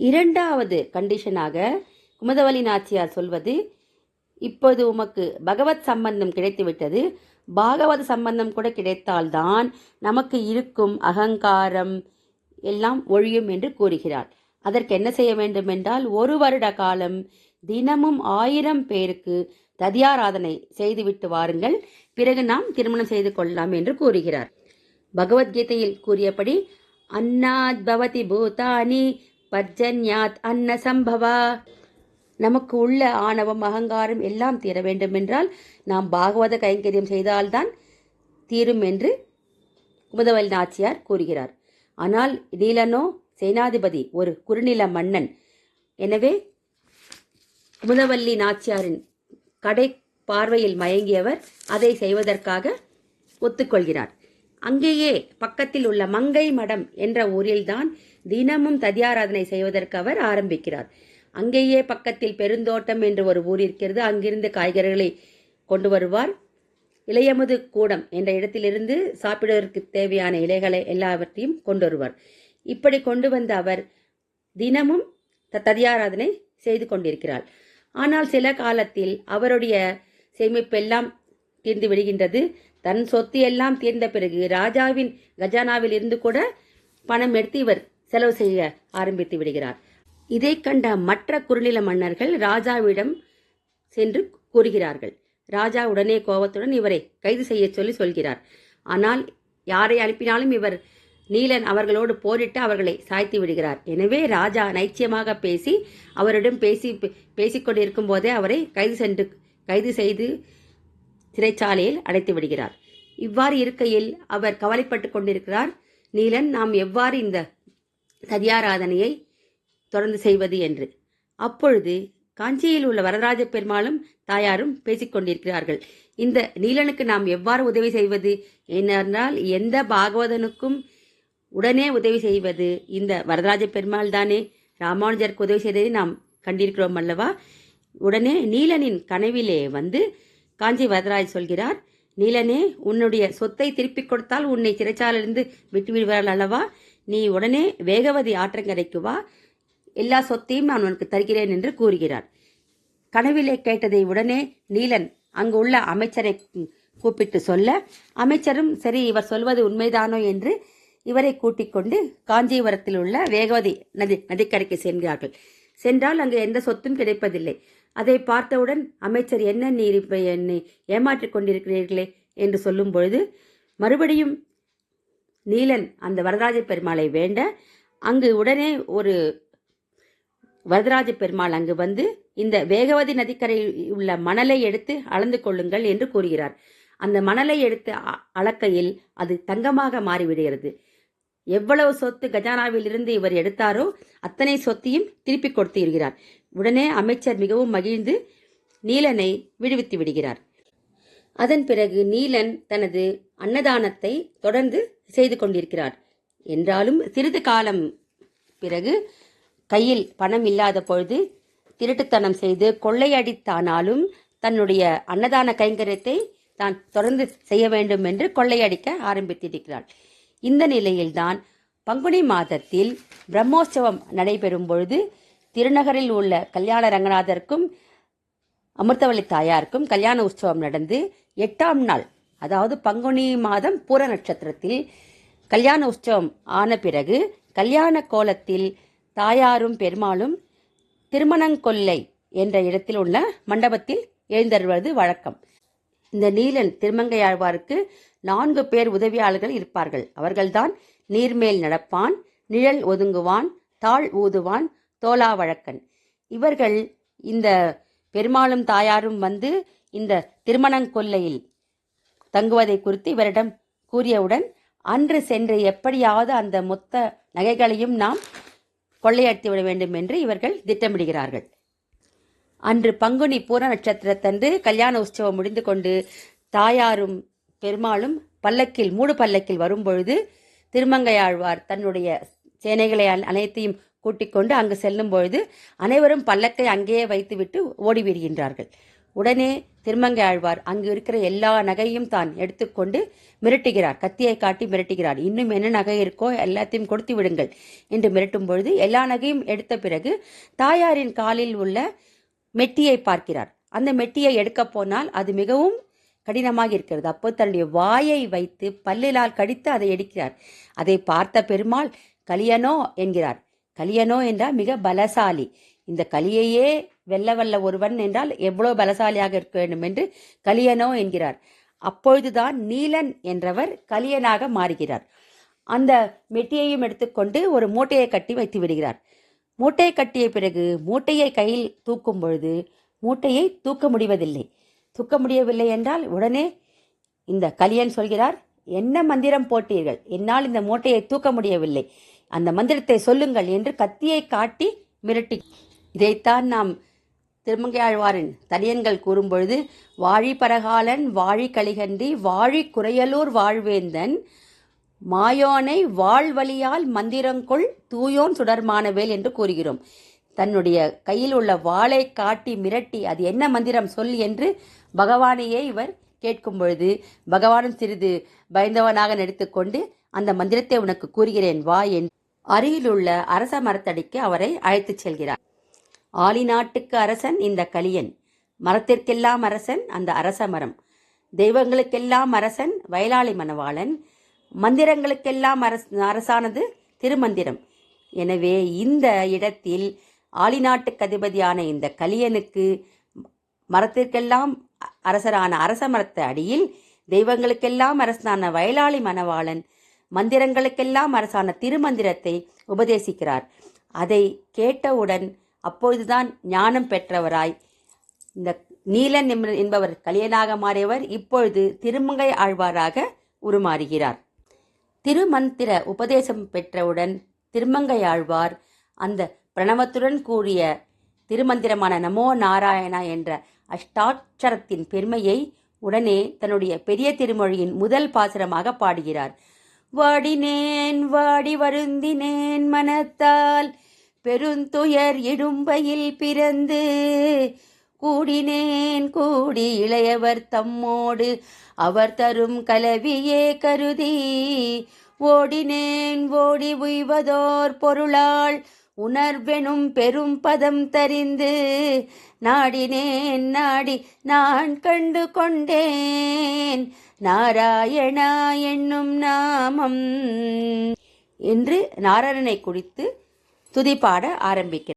இரண்டாவது கண்டிஷனாக குமுதவல்லி நாச்சியார் சொல்வது, இப்போது உமக்கு பகவத் சம்பந்தம் கிடைத்துவிட்டது, பாகவத சம்பந்தம் கூட கிடைத்தால்தான் நமக்கு இருக்கும் அகங்காரம் எல்லாம் ஒழியும் என்று கூறுகிறார். அதற்கு என்ன செய்ய வேண்டும் என்றால், 1 வருட காலம் தினமும் 1000 பேருக்கு ததியாராதனை செய்துவிட்டு வாருங்கள், பிறகு நாம் திருமணம் செய்து கொள்ளலாம் என்று கூறுகிறார். பகவத்கீதையில் கூறியபடி அன்னாத் பவதி பூதானி பர்ஜன்யாத் அன்ன சம்பவா, நமக்கு உள்ள ஆணவம் அகங்காரம் எல்லாம் தீர வேண்டுமென்றால் நாம் பாகவத கைங்கரியம் செய்தால்தான் தீரும் என்று குமுதவல்லி நாச்சியார் கூறுகிறார். ஆனால் நீலனோ சேனாதிபதி, ஒரு குறுநில மன்னன். எனவே குமுதவல்லி நாச்சியாரின் கடை பார்வையில் மயங்கியவர் அதை செய்வதற்காக ஒத்துக்கொள்கிறார். அங்கேயே பக்கத்தில் உள்ள மங்கை மடம் என்ற ஊரில்தான் தினமும் ததியாராதனை செய்வதற்கு அவர் ஆரம்பிக்கிறார். அங்கேயே பக்கத்தில் பெருந்தோட்டம் என்று ஒரு ஊர் இருக்கிறது. அங்கிருந்து காய்கறிகளை கொண்டு வருவார். இளையமுது கூடம் என்ற இடத்திலிருந்து சாப்பிடுவதற்கு தேவையான இலைகளை எல்லாவற்றையும் கொண்டு வருவார். இப்படி கொண்டு வந்த அவர் தினமும் ததியாராதனை செய்து கொண்டிருக்கிறார். ஆனால் சில காலத்தில் அவருடைய சேமிப்பெல்லாம் தீர்ந்து விடுகின்றது. தன் சொத்து எல்லாம் தீர்ந்த பிறகு ராஜாவின் கஜானாவில் இருந்து கூட பணம் எடுத்து இவர் செலவு செய்ய ஆரம்பித்து விடுகிறார். இதை கண்ட மற்ற குறுநில மன்னர்கள் ராஜாவிடம் சென்று கூறுகிறார்கள். ராஜா உடனே கோபத்துடன் இவரை கைது செய்ய சொல்கிறார். ஆனால் யாரை அனுப்பினாலும் இவர் நீலன் அவர்களோடு போரிட்டு அவர்களை சாய்த்து விடுகிறார். எனவே ராஜா நைச்சியமாக பேசி அவரிடம் பேசிக்கொண்டிருக்கும் போதே அவரை கைது செய்து சிறைச்சாலையில் அடைத்து விடுகிறார். இவ்வாறு இருக்கையில் அவர் கவலைப்பட்டு கொண்டிருக்கிறார். நீலன், நாம் எவ்வாறு இந்த ததியாராதனையை தொடர்ந்து செய்வது என்று. அப்பொழுது காஞ்சியில் உள்ள வரதராஜ பெருமாளும் தாயாரும் பேசிக்கொண்டிருக்கிறார்கள். இந்த நீலனுக்கு நாம் எவ்வாறு உதவி செய்வது என்றால், எந்த பாகவதனுக்கும் உடனே உதவி செய்வது இந்த வரதராஜ பெருமாள் தானே. ராமானுஜருக்கு உதவி செய்ததை நாம் கண்டிருக்கிறோம் அல்லவா. உடனே நீலனின் கனவிலே வந்து காஞ்சி வரதராஜ் சொல்கிறார், நீலனே, உன்னுடைய சொத்தை திருப்பிக் கொடுத்தால் உன்னை சிறைச்சாலிலிருந்து விட்டுவிடுவார்கள் அல்லவா. நீ உடனே வேகவதி ஆற்றங்கரைக்கு வா, எல்லா சொத்தையும் நான் உனக்கு தருகிறேன் என்று கூறுகிறார். கனவிலே கேட்டதை உடனே நீலன் அங்கு உள்ள அமைச்சரை கூப்பிட்டு சொல்ல, அமைச்சரும் சரி இவர் சொல்வது உண்மைதானோ என்று இவரை கூட்டிக் கொண்டு காஞ்சிபுரத்தில் உள்ள வேகவதி நதிக்கரைக்கு சென்றார்கள். சென்றால் அங்கு எந்த சொத்தும் கிடைப்பதில்லை. அதை பார்த்தவுடன் அமைச்சர், என்ன நீர் இப்ப என்னை ஏமாற்றிக் கொண்டிருக்கிறீர்களே என்று சொல்லும் பொழுது, மறுபடியும் நீலன் அந்த வரதராஜ பெருமாளை வேண்ட அங்கு உடனே ஒரு வரதராஜ பெருமாள் அங்கு வந்து இந்த வேகவதி நதிக்கரையில் உள்ள மணலை எடுத்து அளந்து கொள்ளுங்கள் என்று கூறுகிறார். அந்த மணலை எடுத்து அளக்கையில் அது தங்கமாக மாறிவிடுகிறது. எவ்வளவு சொத்து கஜானாவில் இருந்து இவர் எடுத்தாரோ அத்தனை சொத்தையும் திருப்பி கொடுத்து இருக்கிறார். உடனே அமைச்சர் மிகவும் மகிழ்ந்து நீலனை விடுவித்து விடுகிறார். அதன் பிறகு நீலன் தனது அன்னதானத்தை தொடர்ந்து செய்து கொண்டிருக்கிறார். என்றாலும் சிறிது காலம் பிறகு கையில் பணம் இல்லாத பொழுது திருட்டுத்தனம் செய்து கொள்ளையடித்தானாலும் தன்னுடைய அன்னதான கைங்கரியத்தை தான் தொடர்ந்து செய்ய வேண்டும் என்று கொள்ளையடிக்க ஆரம்பித்திருக்கிறாள். இந்த நிலையில்தான் பங்குனி மாதத்தில் பிரம்மோற்சவம் நடைபெறும் பொழுது திருநகரில் உள்ள கல்யாண ரங்கநாதருக்கும் அமிர்தவல்லி தாயாருக்கும் கல்யாண உற்சவம் நடந்து 8ஆம் நாள், அதாவது பங்குனி மாதம் பூர நட்சத்திரத்தில் கல்யாண உற்சவம் ஆன பிறகு கல்யாண கோலத்தில் தாயாரும் பெருமாளும் திருமணங்கொல்லை என்ற இடத்தில் உள்ள மண்டபத்தில் எழுந்தருள்வது வழக்கம். இந்த நீலன் திருமங்கையாழ்வாருக்கு 4 பேர் உதவியாளர்கள் இருப்பார்கள். அவர்கள்தான் நீர்மேல் நடப்பான், நிழல் ஒதுங்குவான், தாழ் ஊதுவான், தோலா வழக்கன். இவர்கள் இந்த பெருமாளும் தாயாரும் வந்து இந்த திருமணங்கொல்லையில் தங்குவதை குறித்து இவரிடம் கூறியவுடன், அன்று சென்று எப்படியாவது அந்த மொத்த நகைகளையும் நாம் கொள்ளையடித்து விட வேண்டும் என்று இவர்கள் திட்டமிடுகிறார்கள். அன்று பங்குனி பூர நட்சத்திரத்தன்று கல்யாண உற்சவம் முடிந்து கொண்டு தாயாரும் பெருமாளும் மூடு பல்லக்கில் வரும்பொழுது திருமங்கையாழ்வார் தன்னுடைய சேனைகளை அனைத்தையும் கூட்டிக் கொண்டு அங்கு செல்லும் பொழுது அனைவரும் பல்லக்கை அங்கேயே வைத்துவிட்டு ஓடிவிடுகின்றார்கள். உடனே திருமங்கை ஆழ்வார் அங்கு இருக்கிற எல்லா நகையும் தான் எடுத்துக்கொண்டு மிரட்டுகிறார். கத்தியை காட்டி மிரட்டுகிறார். இன்னும் என்ன நகை இருக்கோ எல்லாத்தையும் கொடுத்து விடுங்கள் என்று மிரட்டும் பொழுது எல்லா நகையும் எடுத்த பிறகு தாயாரின் காலில் உள்ள மெட்டியை பார்க்கிறார். அந்த மெட்டியை எடுக்க போனால் அது மிகவும் கடினமாக இருக்கிறது. அப்போ தன்னுடைய வாயை வைத்து பல்லிலால் கடித்து அதை எடுக்கிறார். அதை பார்த்த பெருமாள் கலியனோ என்கிறார். கலியனோ என்றால் மிக பலசாலி. இந்த கலியையே வெல்லவல்ல ஒருவன் என்றால் எவ்வளவு பலசாலியாக இருக்க வேண்டும் என்று கலியனோ என்கிறார். அப்பொழுதுதான் நீலன் என்றவர் கலியனாக மாறுகிறார். அந்த மெட்டியையும் எடுத்துக்கொண்டு ஒரு மூட்டையை கட்டி வைத்து விடுகிறார். மூட்டையை கட்டிய பிறகு மூட்டையை கையில் தூக்கும் பொழுது மூட்டையை தூக்க முடிவதில்லை. தூக்க முடியவில்லை என்றால் உடனே இந்த கலியன் சொல்கிறார், என்ன மந்திரம் போட்டீர்கள்? என்னால் இந்த மூட்டையை தூக்க முடியவில்லை, அந்த மந்திரத்தை சொல்லுங்கள் என்று கத்தியை காட்டி மிரட்டி. இதைத்தான் நாம் திருமங்கையாழ்வாரின் தனியன்கள் கூறும்பொழுது வாழி பரகாலன் வாழி கலிகன்றி வாழி குறையலூர் வாழ்வேந்தன் மாயோனை வாழ்வழியால் மந்திரங்கொள் தூயோன் சுடர்மானவேல் என்று கூறுகிறோம். தன்னுடைய கையில் உள்ள வாளை காட்டி மிரட்டி அது என்ன மந்திரம் சொல் என்று பகவானையே இவர் கேட்கும் பொழுது பகவானும் சிறிது பயந்தவனாக நடித்துக்கொண்டு அந்த மந்திரத்தை உனக்கு கூறுகிறேன் வா என்று அருகிலுள்ள அரச மரத்தடிக்கு அவரை அழைத்துச் செல்கிறார். ஆலி நாட்டுக்கு அரசன் இந்த கலியன், மரத்திற்கெல்லாம் அரசன் அந்த அரச மரம், தெய்வங்களுக்கெல்லாம் அரசன் வயலாளி மணவாளன், மந்திரங்களுக்கெல்லாம் அரசானது திருமந்திரம். எனவே இந்த இடத்தில் ஆலி நாட்டுக்கு அதிபதியான இந்த கலியனுக்கு மரத்திற்கெல்லாம் அரசரான அரச மரத்த அடியில் தெய்வங்களுக்கெல்லாம் அரசனான வயலாளி மணவாளன் மந்திரங்களுக்கெல்லாம் அரசான திருமந்திரத்தை உபதேசிக்கிறார். அதை கேட்டவுடன் அப்பொழுதுதான் ஞானம் பெற்றவராய் இந்த நீலன் என்பவர் கலியனாக மாறியவர் இப்பொழுது திருமங்கை ஆழ்வாராக உருமாறுகிறார். திருமந்திர உபதேசம் பெற்றவுடன் திருமங்கை ஆழ்வார் அந்த பிரணவத்துடன் கூடிய திருமந்திரமான நமோ நாராயணா என்ற அஷ்டாட்சரத்தின் பெருமையை உடனே தன்னுடைய பெரிய திருமொழியின் முதல் பாசுரமாக பாடுகிறார். வாடினேன் வாடி வருந்தினேன் மனத்தால் பெருந்துயர் இடும்பையில் பிறந்து கூடினேன் கூடி இளையவர் தம்மோடு அவர் தரும் கலவியே கருதி ஓடினேன் ஓடி உய்வதோர் பொருளால் உணர்வெனும் பெரும் பதம் தரிந்து நாடினேன் நாடி நான் கண்டு கொண்டேன் நாராயணா என்னும் நாமம் என்று நாராயணனை குறித்து துதிப்பாட ஆரம்பிக்கிறார்.